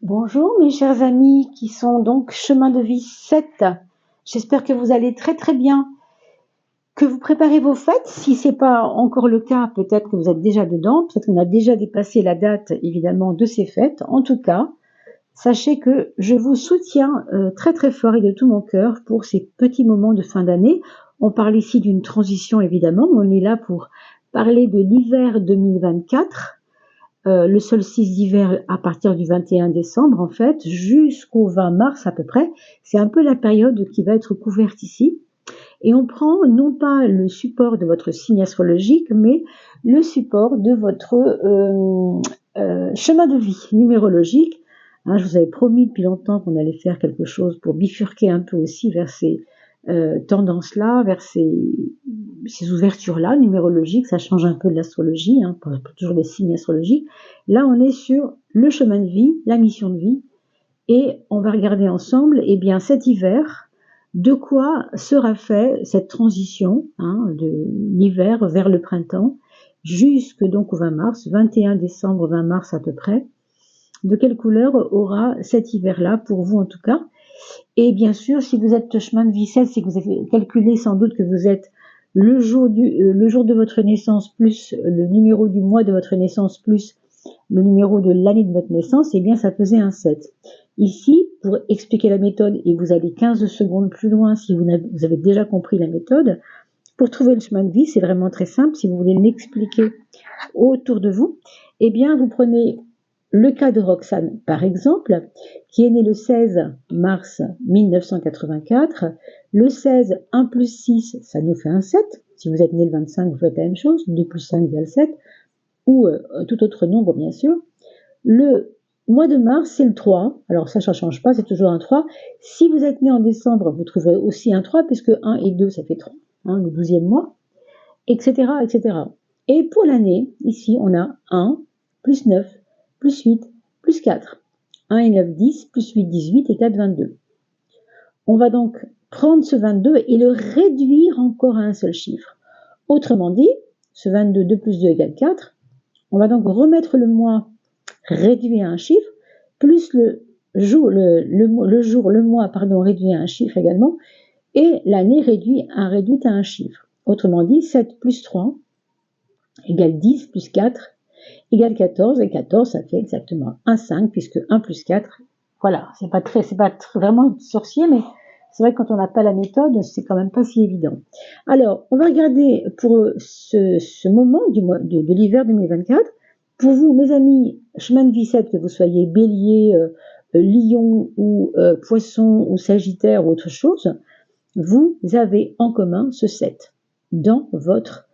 Bonjour mes chers amis qui sont donc chemin de vie 7. J'espère que vous allez très très bien, que vous préparez vos fêtes. Si ce n'est pas encore le cas, peut-être que vous êtes déjà dedans, peut-être qu'on a déjà dépassé la date évidemment de ces fêtes. En tout cas, sachez que je vous soutiens très très fort et de tout mon cœur pour ces petits moments de fin d'année. On parle ici d'une transition évidemment, on est là pour parler de l'hiver 2024. Le solstice d'hiver à partir du 21 décembre, en fait, jusqu'au 20 mars à peu près. C'est un peu la période qui va être couverte ici. Et on prend non pas le support de votre signe astrologique, mais le support de votre chemin de vie numérologique. Hein, je vous avais promis depuis longtemps qu'on allait faire quelque chose pour bifurquer un peu aussi vers ces tendances-là, vers ces ouvertures-là numérologiques. Ça change un peu de l'astrologie, hein, pas toujours des signes astrologiques. Là, on est sur le chemin de vie, la mission de vie, et on va regarder ensemble, eh bien, cet hiver, de quoi sera fait cette transition de l'hiver vers le printemps, jusque donc au 20 mars, 21 décembre, 20 mars à peu près. De quelle couleur aura cet hiver-là, pour vous en tout cas. Et bien sûr, si vous êtes chemin de vie 7, c'est que vous avez calculé sans doute que vous êtes le jour de votre naissance plus le numéro du mois de votre naissance plus le numéro de l'année de votre naissance, eh bien ça faisait un 7. Ici, pour expliquer la méthode, et vous allez 15 secondes plus loin si vous avez déjà compris la méthode, pour trouver le chemin de vie, c'est vraiment très simple. Si vous voulez l'expliquer autour de vous, eh bien vous prenez le cas de Roxane, par exemple, qui est née le 16 mars 1984. Le 16, 1 plus 6, ça nous fait un 7. Si vous êtes né le 25, vous faites la même chose. 2 plus 5 égale 7. Ou tout autre nombre, bien sûr. Le mois de mars, c'est le 3. Alors ça ne change pas, c'est toujours un 3. Si vous êtes né en décembre, vous trouverez aussi un 3, puisque 1 et 2, ça fait 3, le 12e mois, etc., etc. Et pour l'année, ici, on a 1, plus 9, plus 8, plus 4. 1 et 9, 10, plus 8, 18 et 4, 22. On va donc prendre ce 22 et le réduire encore à un seul chiffre. Autrement dit, ce 22, 2 plus 2 égale 4. On va donc remettre le mois réduit à un chiffre, plus le mois réduit à un chiffre également, et l'année réduite à un chiffre. Autrement dit, 7 plus 3 égale 10 plus 4 égale 14, et 14, ça fait exactement un 5, puisque 1 plus 4, voilà, c'est pas vraiment sorcier, mais c'est vrai que quand on n'a pas la méthode, c'est quand même pas si évident. Alors, on va regarder pour ce moment de l'hiver 2024. Pour vous, mes amis, chemin de vie 7, que vous soyez bélier, lion ou poisson ou sagittaire ou autre chose, vous avez en commun ce 7 dans votre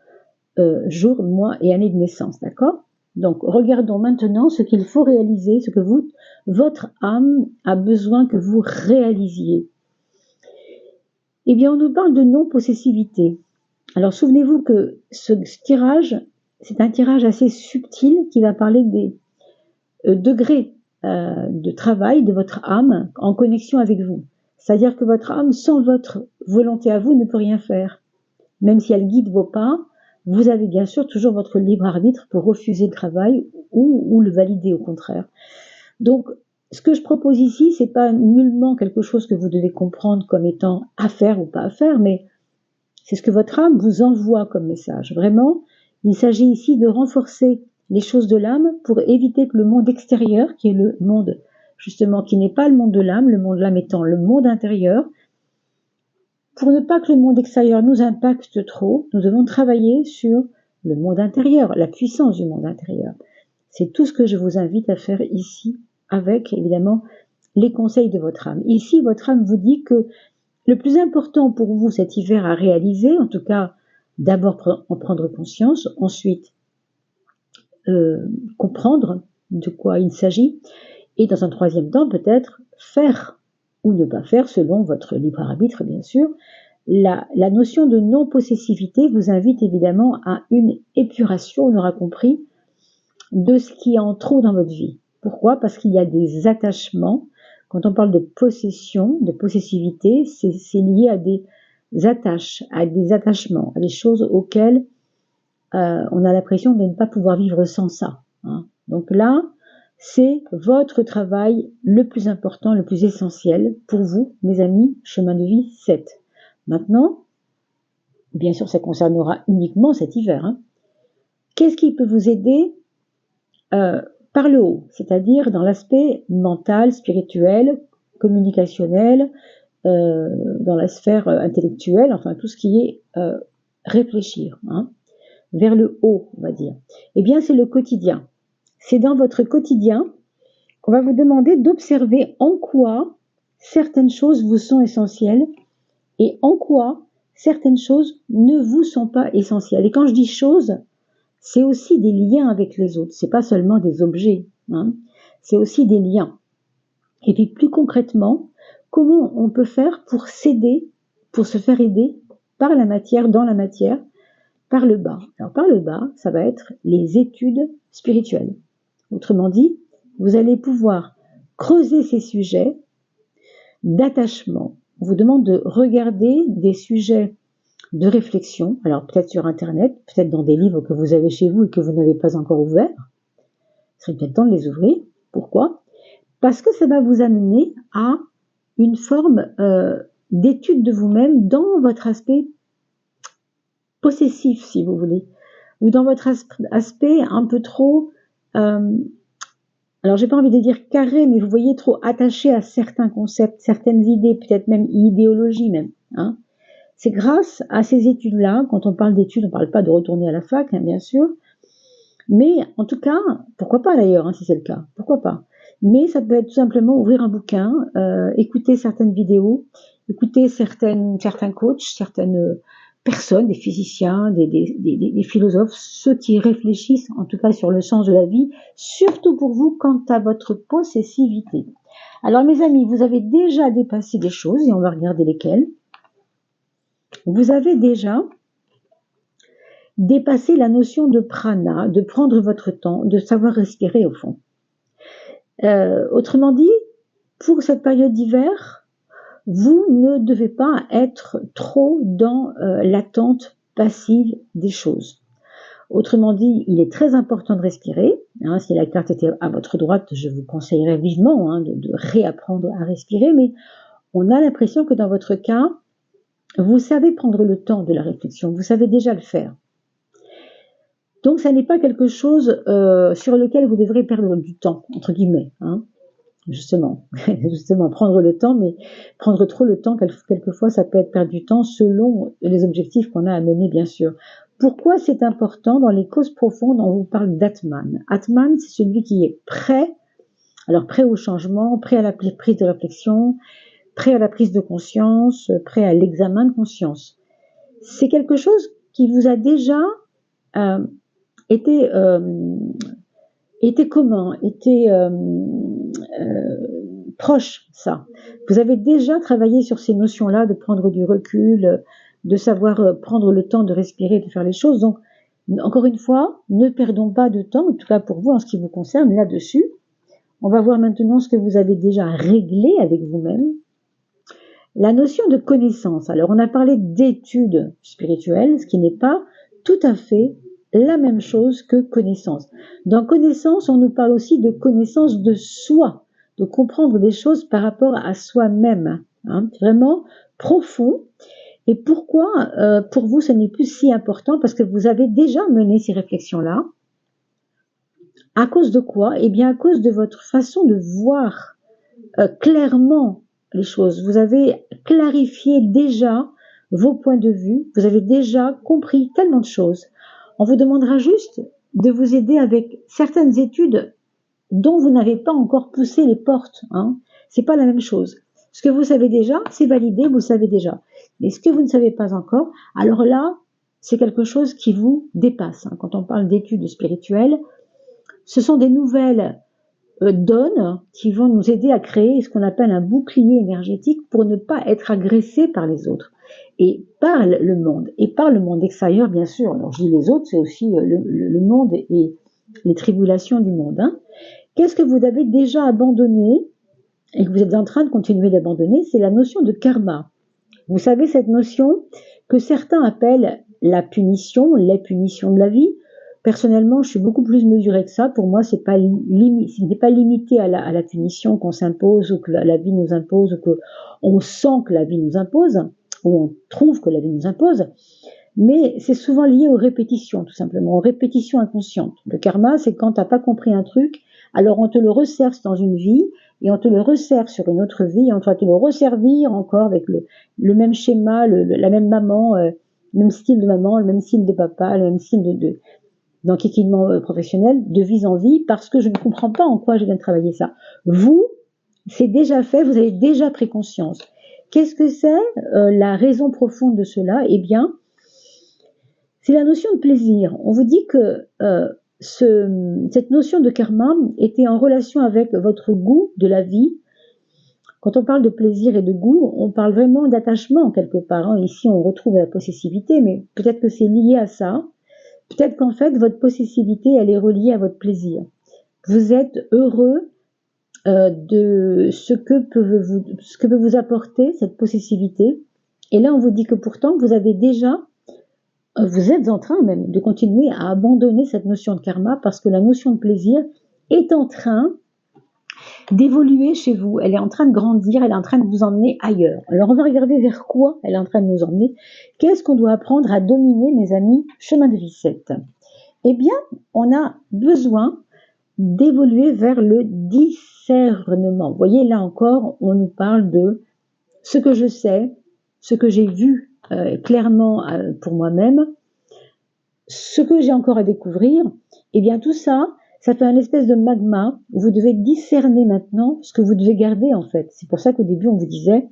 jour, mois et année de naissance, d'accord? Donc, regardons maintenant ce qu'il faut réaliser, ce que votre âme a besoin que vous réalisiez. Eh bien, on nous parle de non-possessivité. Alors, souvenez-vous que ce tirage, c'est un tirage assez subtil qui va parler des degrés de travail de votre âme en connexion avec vous. C'est-à-dire que votre âme, sans votre volonté à vous, ne peut rien faire. Même si elle guide vos pas, vous avez bien sûr toujours votre libre arbitre pour refuser le travail ou le valider au contraire. Donc, ce que je propose ici, c'est pas nullement quelque chose que vous devez comprendre comme étant à faire ou pas à faire, mais c'est ce que votre âme vous envoie comme message. Vraiment, il s'agit ici de renforcer les choses de l'âme pour éviter que le monde extérieur, qui est le monde justement qui n'est pas le monde de l'âme, le monde de l'âme étant le monde intérieur, pour ne pas que le monde extérieur nous impacte trop, nous devons travailler sur le monde intérieur, la puissance du monde intérieur. C'est tout ce que je vous invite à faire ici, avec évidemment les conseils de votre âme. Ici, votre âme vous dit que le plus important pour vous cet hiver à réaliser, en tout cas d'abord en prendre conscience, ensuite comprendre de quoi il s'agit, et dans un troisième temps peut-être faire ou ne pas faire selon votre libre arbitre bien sûr. La notion de non-possessivité vous invite évidemment à une épuration, on aura compris, de ce qui est en trop dans votre vie. Pourquoi? Parce qu'il y a des attachements. Quand on parle de possession, de possessivité, c'est lié à des attachements, à des choses auxquelles on a l'impression de ne pas pouvoir vivre sans ça. Donc là, C'est votre travail le plus important, le plus essentiel pour vous, mes amis, chemin de vie 7. Maintenant, bien sûr, ça concernera uniquement cet hiver. Qu'est-ce qui peut vous aider par le haut, c'est-à-dire dans l'aspect mental, spirituel, communicationnel, dans la sphère intellectuelle, enfin tout ce qui est réfléchir, vers le haut, on va dire. Eh bien, c'est le quotidien. C'est dans votre quotidien qu'on va vous demander d'observer en quoi certaines choses vous sont essentielles et en quoi certaines choses ne vous sont pas essentielles. Et quand je dis choses, c'est aussi des liens avec les autres. C'est pas seulement des objets, c'est aussi des liens. Et puis plus concrètement, comment on peut faire pour s'aider, pour se faire aider par la matière, dans la matière, par le bas. Alors par le bas, ça va être les études spirituelles. Autrement dit, vous allez pouvoir creuser ces sujets d'attachement. On vous demande de regarder des sujets de réflexion, alors peut-être sur Internet, peut-être dans des livres que vous avez chez vous et que vous n'avez pas encore ouverts. Il serait peut-être temps de les ouvrir. Pourquoi ? Parce que ça va vous amener à une forme d'étude de vous-même dans votre aspect possessif, si vous voulez, ou dans votre aspect un peu trop, alors j'ai pas envie de dire carré, mais vous voyez, trop attaché à certains concepts, certaines idées, peut-être même idéologies même. C'est grâce à ces études-là, quand on parle d'études, on ne parle pas de retourner à la fac, bien sûr, mais en tout cas, pourquoi pas d'ailleurs, si c'est le cas, pourquoi pas. Mais ça peut être tout simplement ouvrir un bouquin, écouter certaines vidéos, écouter certains coachs, certaines personnes, des physiciens, des philosophes, ceux qui réfléchissent en tout cas sur le sens de la vie, surtout pour vous quant à votre possessivité. Alors mes amis, vous avez déjà dépassé des choses, et on va regarder lesquelles. Vous avez déjà dépassé la notion de prana, de prendre votre temps, de savoir respirer au fond. Autrement dit, pour cette période d'hiver, vous ne devez pas être trop dans l'attente passive des choses. Autrement dit, il est très important de respirer. Si la carte était à votre droite, je vous conseillerais vivement de réapprendre à respirer, mais on a l'impression que dans votre cas, vous savez prendre le temps de la réflexion, vous savez déjà le faire. Donc, ça n'est pas quelque chose sur lequel vous devrez perdre du temps, entre guillemets. Justement, prendre le temps, mais prendre trop le temps, quelquefois, ça peut être perdre du temps selon les objectifs qu'on a à mener, bien sûr. Pourquoi c'est important? Dans les causes profondes, on vous parle d'Atman. Atman, c'est celui qui est prêt, alors prêt au changement, prêt à la prise de réflexion, prêt à la prise de conscience, prêt à l'examen de conscience. C'est quelque chose qui vous a déjà été commun, été proche, ça. Vous avez déjà travaillé sur ces notions-là de prendre du recul, de savoir prendre le temps de respirer, de faire les choses. Donc, encore une fois, ne perdons pas de temps, en tout cas pour vous, en ce qui vous concerne, là-dessus. On va voir maintenant ce que vous avez déjà réglé avec vous-même. La notion de connaissance. Alors, on a parlé d'études spirituelles, ce qui n'est pas tout à fait la même chose que connaissance. Dans connaissance, on nous parle aussi de connaissance de soi, de comprendre des choses par rapport à soi-même, vraiment profond. Et pourquoi, pour vous, ce n'est plus si important? Parce que vous avez déjà mené ces réflexions-là. À cause de quoi? Eh bien, à cause de votre façon de voir clairement les choses. Vous avez clarifié déjà vos points de vue. Vous avez déjà compris tellement de choses. On vous demandera juste de vous aider avec certaines études dont vous n'avez pas encore poussé les portes. C'est pas la même chose. Ce que vous savez déjà, c'est validé, vous le savez déjà. Mais ce que vous ne savez pas encore, alors là, c'est quelque chose qui vous dépasse. Quand on parle d'études spirituelles, ce sont des nouvelles donnes qui vont nous aider à créer ce qu'on appelle un bouclier énergétique pour ne pas être agressé par les autres et par le monde, et par le monde extérieur, bien sûr. Alors je dis les autres, c'est aussi le monde et les tribulations du monde. Qu'est-ce que vous avez déjà abandonné et que vous êtes en train de continuer d'abandonner? C'est la notion de karma. Vous savez, cette notion que certains appellent la punition, les punitions de la vie, Personnellement, je suis beaucoup plus mesurée que ça. Pour moi, ce n'est pas limité à la punition qu'on s'impose ou que la vie nous impose ou qu'on sent que la vie nous impose ou on trouve que la vie nous impose. Mais c'est souvent lié aux répétitions, tout simplement, aux répétitions inconscientes. Le karma, c'est quand tu n'as pas compris un truc, alors on te le resserre dans une vie et on te le resserre sur une autre vie et on va te le resservir encore avec le même schéma, la même maman, le même style de maman, le même style de papa, le même style d'enquiquinement professionnel, de vie en vie, parce que je ne comprends pas en quoi je viens de travailler ça. Vous, c'est déjà fait, vous avez déjà pris conscience. Qu'est-ce que c'est la raison profonde de cela? Eh bien, c'est la notion de plaisir. On vous dit que cette notion de karma était en relation avec votre goût de la vie. Quand on parle de plaisir et de goût, on parle vraiment d'attachement quelque part, hein. Ici, on retrouve la possessivité, mais peut-être que c'est lié à ça. Peut-être qu'en fait, votre possessivité, elle est reliée à votre plaisir. Vous êtes heureux de ce que peut vous apporter cette possessivité. Et là, on vous dit que pourtant, vous êtes en train même de continuer à abandonner cette notion de karma parce que la notion de plaisir est en train d'évoluer chez vous. Elle est en train de grandir, elle est en train de vous emmener ailleurs. Alors, on va regarder vers quoi elle est en train de nous emmener. Qu'est-ce qu'on doit apprendre à dominer, mes amis, chemin de vie 7? Eh bien, on a besoin d'évoluer vers le discernement. Vous voyez, là encore, on nous parle de ce que je sais, ce que j'ai vu clairement pour moi-même, ce que j'ai encore à découvrir. Eh bien, tout ça, ça fait un espèce de magma où vous devez discerner maintenant ce que vous devez garder en fait. C'est pour ça qu'au début, on vous disait,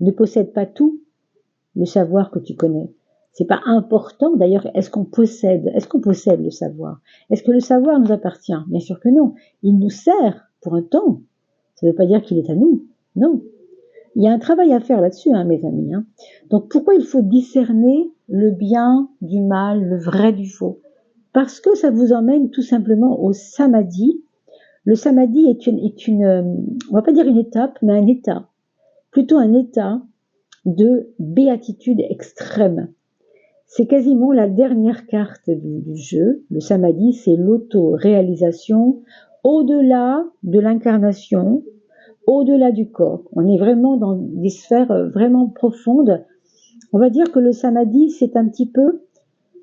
ne possède pas tout le savoir que tu connais. C'est pas important, d'ailleurs, est-ce qu'on possède le savoir? Est-ce que le savoir nous appartient? Bien sûr que non. Il nous sert pour un temps. Ça ne veut pas dire qu'il est à nous. Non. Il y a un travail à faire là-dessus, hein, mes amis. Hein. Donc, pourquoi il faut discerner le bien du mal, le vrai du faux? Parce que ça vous emmène tout simplement au samadhi. Le samadhi est une, on va pas dire une étape, mais un état. Plutôt un état de béatitude extrême. C'est quasiment la dernière carte du jeu. Le samadhi, c'est l'auto-réalisation au-delà de l'incarnation, au-delà du corps. On est vraiment dans des sphères vraiment profondes. On va dire que le samadhi, c'est un petit peu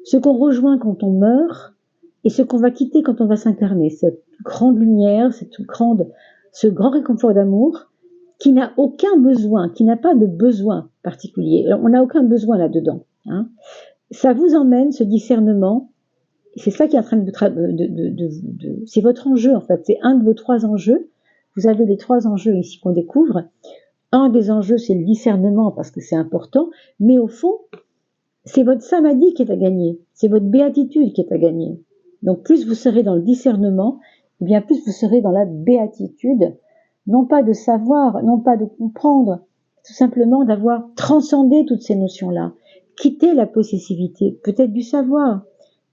ce qu'on rejoint quand on meurt et ce qu'on va quitter quand on va s'incarner. Cette grande lumière, ce grand réconfort d'amour qui n'a aucun besoin, qui n'a pas de besoin particulier. On n'a aucun besoin là-dedans. Hein. Ça vous emmène, ce discernement, c'est ça qui est en train c'est votre enjeu en fait, c'est un de vos 3 enjeux. Vous avez les 3 enjeux ici qu'on découvre. Un des enjeux, c'est le discernement parce que c'est important, mais au fond, c'est votre samadhi qui est à gagner, c'est votre béatitude qui est à gagner. Donc plus vous serez dans le discernement, eh bien plus vous serez dans la béatitude, non pas de savoir, non pas de comprendre, tout simplement d'avoir transcendé toutes ces notions-là. Quitter la possessivité, peut-être du savoir,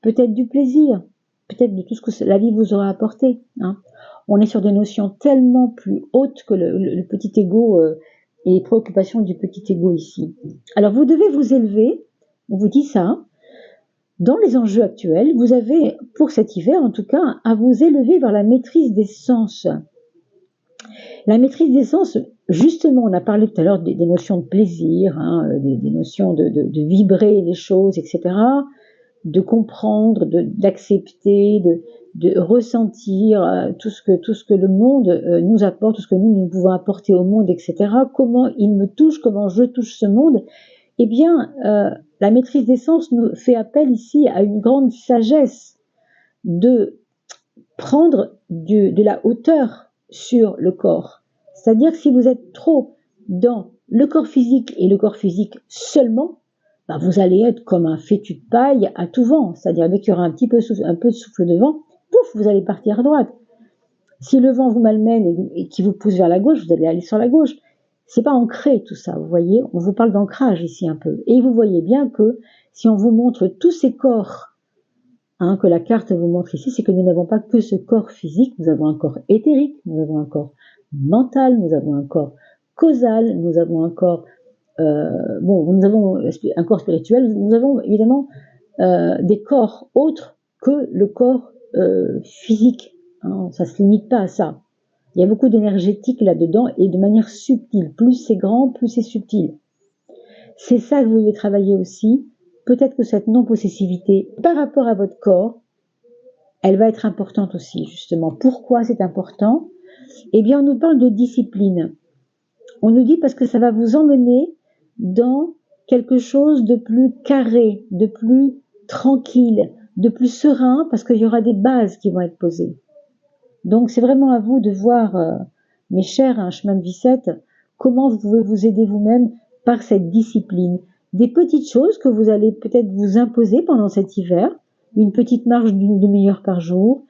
peut-être du plaisir, peut-être de tout ce que la vie vous aura apporté. Hein. On est sur des notions tellement plus hautes que le petit ego et les préoccupations du petit ego ici. Alors vous devez vous élever, on vous dit ça, dans les enjeux actuels, vous avez, pour cet hiver en tout cas, à vous élever vers la maîtrise des sens. La maîtrise des sens, justement, on a parlé tout à l'heure des notions de plaisir, hein, des notions de vibrer les choses, etc., de comprendre, d'accepter, de ressentir tout ce que le monde nous apporte, tout ce que nous pouvons apporter au monde, etc., comment il me touche, comment je touche ce monde. Eh bien, la maîtrise des sens nous fait appel ici à une grande sagesse de prendre de la hauteur sur le corps. C'est-à-dire que si vous êtes trop dans le corps physique et le corps physique seulement, bah vous allez être comme un fétu de paille à tout vent. C'est-à-dire dès qu'il y aura un peu de souffle de vent, pouf, vous allez partir à droite. Si le vent vous malmène et qui vous pousse vers la gauche, vous allez aller sur la gauche. C'est pas ancré tout ça, vous voyez. On vous parle d'ancrage ici un peu. Et vous voyez bien que si on vous montre tous ces corps, que la carte vous montre ici, c'est que nous n'avons pas que ce corps physique, nous avons un corps éthérique, nous avons un corps mental, nous avons un corps causal, nous avons un corps, nous avons un corps spirituel, nous avons évidemment des corps autres que le corps physique. Hein, ça ne se limite pas à ça. Il y a beaucoup d'énergétique là-dedans et de manière subtile. Plus c'est grand, plus c'est subtil. C'est ça que vous devez travailler aussi. Peut-être que cette non-possessivité par rapport à votre corps, elle va être importante aussi, justement. Pourquoi c'est important? Eh bien, on nous parle de discipline. On nous dit parce que ça va vous emmener dans quelque chose de plus carré, de plus tranquille, de plus serein, parce qu'il y aura des bases qui vont être posées. Donc, c'est vraiment à vous de voir, mes chers, un chemin de vie 7, comment vous pouvez vous aider vous-même par cette discipline. Des petites choses que vous allez peut-être vous imposer pendant cet hiver, une petite marche d'une demi-heure par jour,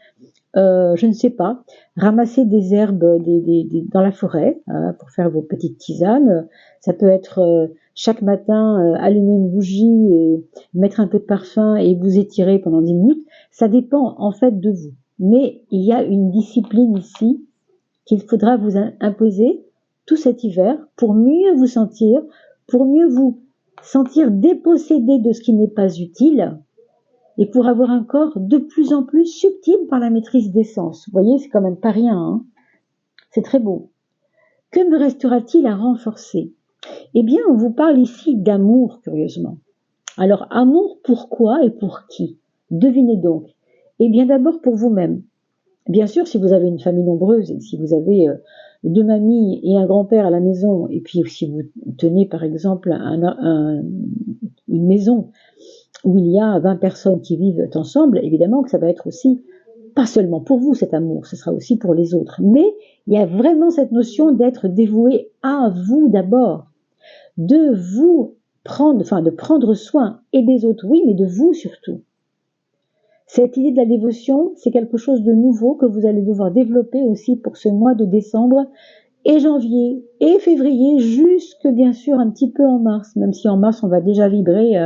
je ne sais pas, ramasser des herbes dans la forêt pour faire vos petites tisanes. Ça peut être chaque matin allumer une bougie et mettre un peu de parfum et vous étirer pendant 10 minutes. Ça dépend en fait de vous. Mais il y a une discipline ici qu'il faudra vous imposer tout cet hiver pour mieux vous sentir dépossédé de ce qui n'est pas utile et pour avoir un corps de plus en plus subtil par la maîtrise des sens. Vous voyez, c'est quand même pas rien, hein. C'est très beau. Que me restera-t-il à renforcer? Eh bien, on vous parle ici d'amour, curieusement. Alors, amour pourquoi et pour qui? Devinez donc. Eh bien, d'abord pour vous-même. Bien sûr, si vous avez une famille nombreuse et si vous avez 2 mamies et un grand-père à la maison, et puis si vous tenez par exemple une maison où il y a 20 personnes qui vivent ensemble, évidemment que ça va être aussi, pas seulement pour vous cet amour, ce sera aussi pour les autres. Mais il y a vraiment cette notion d'être dévoué à vous d'abord, de vous prendre, enfin de prendre soin, et des autres, oui, mais de vous surtout. Cette idée de la dévotion, c'est quelque chose de nouveau que vous allez devoir développer aussi pour ce mois de décembre et janvier et février, jusque bien sûr un petit peu en mars, même si en mars on va déjà vibrer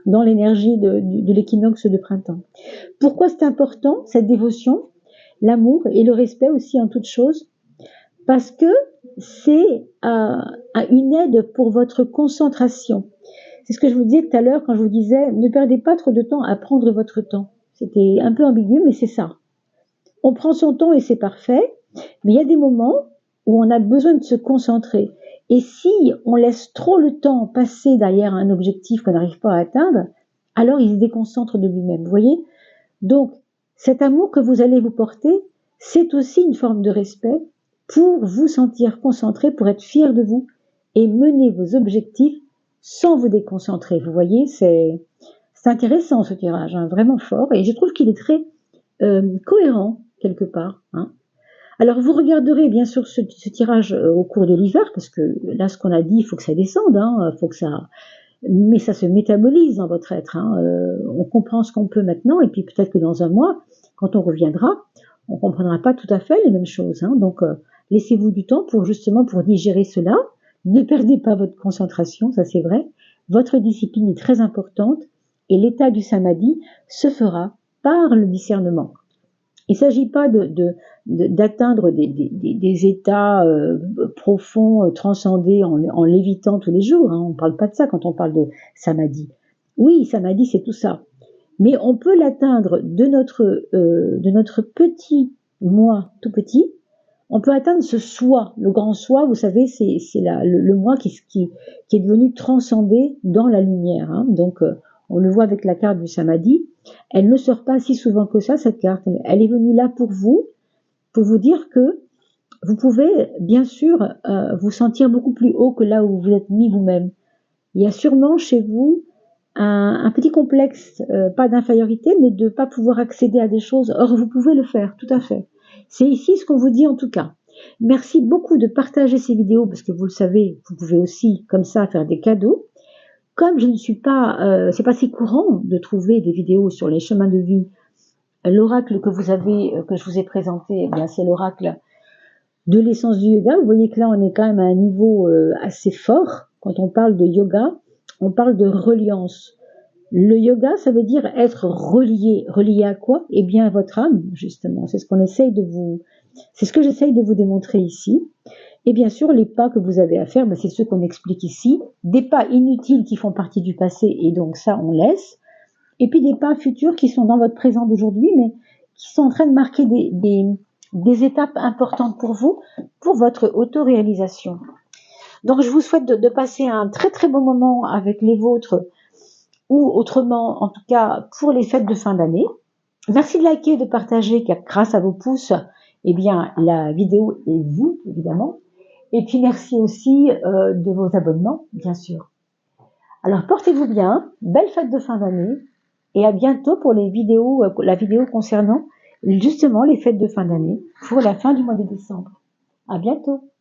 dans l'énergie de l'équinoxe de printemps. Pourquoi c'est important, cette dévotion, l'amour et le respect aussi en toute chose? Parce que c'est une aide pour votre concentration. C'est ce que je vous disais tout à l'heure quand je vous disais, ne perdez pas trop de temps à prendre votre temps. C'était un peu ambigu, mais c'est ça. On prend son temps et c'est parfait, mais il y a des moments où on a besoin de se concentrer. Et si on laisse trop le temps passer derrière un objectif qu'on n'arrive pas à atteindre, alors il se déconcentre de lui-même. Vous voyez? Donc, cet amour que vous allez vous porter, c'est aussi une forme de respect pour vous sentir concentré, pour être fier de vous et mener vos objectifs sans vous déconcentrer. Vous voyez, c'est intéressant ce tirage, hein, vraiment fort, et je trouve qu'il est très cohérent quelque part. Hein. Alors vous regarderez bien sûr ce tirage au cours de l'hiver, parce que là ce qu'on a dit, il faut que ça descende, hein, faut que ça, mais ça se métabolise dans votre être. Hein. On comprend ce qu'on peut maintenant, et puis peut-être que dans un mois, quand on reviendra, on comprendra pas tout à fait les mêmes choses. Hein. Donc laissez-vous du temps pour justement pour digérer cela. Ne perdez pas votre concentration, ça c'est vrai. Votre discipline est très importante. Et l'état du samadhi se fera par le discernement. Il ne s'agit pas d'atteindre des états profonds, transcendés en lévitant tous les jours. Hein. On ne parle pas de ça quand on parle de samadhi. Oui, samadhi, c'est tout ça. Mais on peut l'atteindre de notre petit moi tout petit. On peut atteindre ce soi, le grand soi, vous savez, c'est le moi qui est devenu transcendé dans la lumière. Hein. Donc, on le voit avec la carte du samadhi. Elle ne sort pas si souvent que ça, cette carte. Elle est venue là pour vous dire que vous pouvez, bien sûr, vous sentir beaucoup plus haut que là où vous êtes mis vous-même. Il y a sûrement chez vous un petit complexe, pas d'infériorité, mais de ne pas pouvoir accéder à des choses. Or, vous pouvez le faire, tout à fait. C'est ici ce qu'on vous dit en tout cas. Merci beaucoup de partager ces vidéos, parce que vous le savez, vous pouvez aussi, comme ça, faire des cadeaux. Comme je ne suis pas, c'est pas si courant de trouver des vidéos sur les chemins de vie, l'oracle que je vous ai présenté, eh bien c'est l'oracle de l'essence du yoga. Vous voyez que là on est quand même à un niveau assez fort. Quand on parle de yoga, on parle de reliance. Le yoga, ça veut dire être relié. Relié à quoi? Eh bien à votre âme, justement. C'est ce que j'essaye de vous démontrer ici. Et bien sûr, les pas que vous avez à faire, c'est ceux qu'on explique ici. Des pas inutiles qui font partie du passé, et donc ça, on laisse. et puis des pas futurs qui sont dans votre présent d'aujourd'hui, mais qui sont en train de marquer des étapes importantes pour vous, pour votre auto-réalisation. Donc je vous souhaite de passer un très très bon moment avec les vôtres, ou autrement, en tout cas, pour les fêtes de fin d'année. Merci de liker et de partager, car grâce à vos pouces, eh bien, la vidéo est vue, évidemment. Et puis merci aussi de vos abonnements, bien sûr. Alors portez-vous bien, belle fête de fin d'année, et à bientôt pour la vidéo concernant justement les fêtes de fin d'année pour la fin du mois de décembre. À bientôt.